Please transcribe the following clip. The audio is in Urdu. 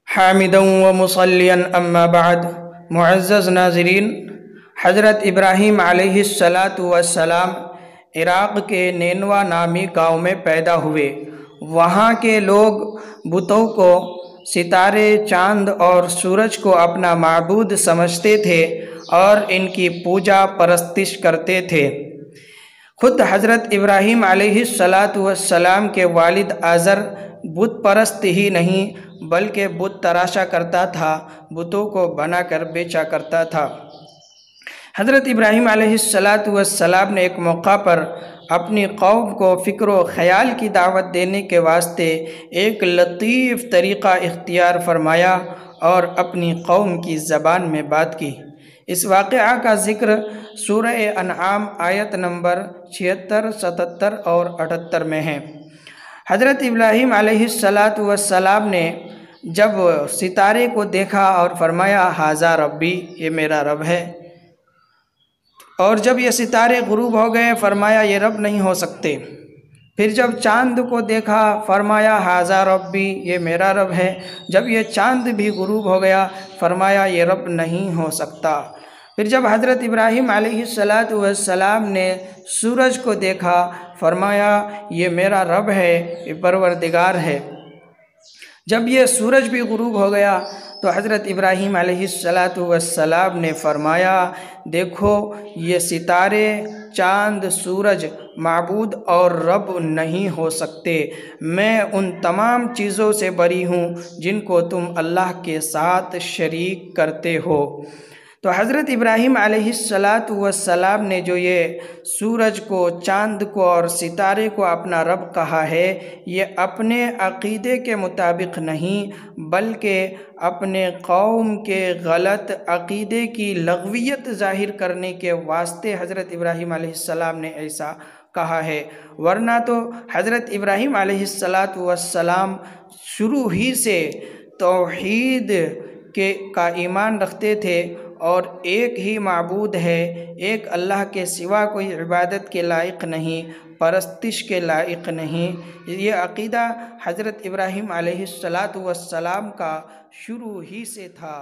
حامدا ومصلیا اما بعد۔ معزز ناظرین، حضرت ابراہیم علیہ السلام عراق کے نینوا نامی گاؤں میں پیدا ہوئے۔ وہاں کے لوگ بتوں کو، ستارے، چاند اور سورج کو اپنا معبود سمجھتے تھے اور ان کی پوجا پرستش کرتے تھے۔ خود حضرت ابراہیم علیہ السلام کے والد آزر بت پرست ہی نہیں بلکہ بت تراشا کرتا تھا، بتوں کو بنا کر بیچا کرتا تھا۔ حضرت ابراہیم علیہ السلام نے ایک موقع پر اپنی قوم کو فکر و خیال کی دعوت دینے کے واسطے ایک لطیف طریقہ اختیار فرمایا اور اپنی قوم کی زبان میں بات کی۔ اس واقعہ کا ذکر سورہ انعام آیت نمبر 76، 77 اور 78 میں ہے۔ حضرت ابراہیم علیہ السلام نے جب ستارے کو دیکھا اور فرمایا ھذا ربی، یہ میرا رب ہے، اور جب یہ ستارے غروب ہو گئے فرمایا یہ رب نہیں ہو سکتے۔ پھر جب چاند کو دیکھا فرمایا ھذا ربی، یہ میرا رب ہے، جب یہ چاند بھی غروب ہو گیا فرمایا یہ رب نہیں ہو سکتا۔ پھر جب حضرت ابراہیم علیہ السلام نے سورج کو دیکھا فرمایا یہ میرا رب ہے، یہ پروردگار ہے۔ جب یہ سورج بھی غروب ہو گیا تو حضرت ابراہیم علیہ السلام نے فرمایا دیکھو یہ ستارے، چاند، سورج معبود اور رب نہیں ہو سکتے، میں ان تمام چیزوں سے بری ہوں جن کو تم اللہ کے ساتھ شریک کرتے ہو۔ تو حضرت ابراہیم علیہ السلام نے جو یہ سورج کو، چاند کو اور ستارے کو اپنا رب کہا ہے، یہ اپنے عقیدے کے مطابق نہیں بلکہ اپنے قوم کے غلط عقیدے کی لغویت ظاہر کرنے کے واسطے حضرت ابراہیم علیہ السلام نے ایسا کہا ہے، ورنہ تو حضرت ابراہیم علیہ السلام شروع ہی سے توحید کا ایمان رکھتے تھے اور ایک ہی معبود ہے، ایک اللہ کے سوا کوئی عبادت کے لائق نہیں، پرستش کے لائق نہیں۔ یہ عقیدہ حضرت ابراہیم علیہ السلام کا شروع ہی سے تھا۔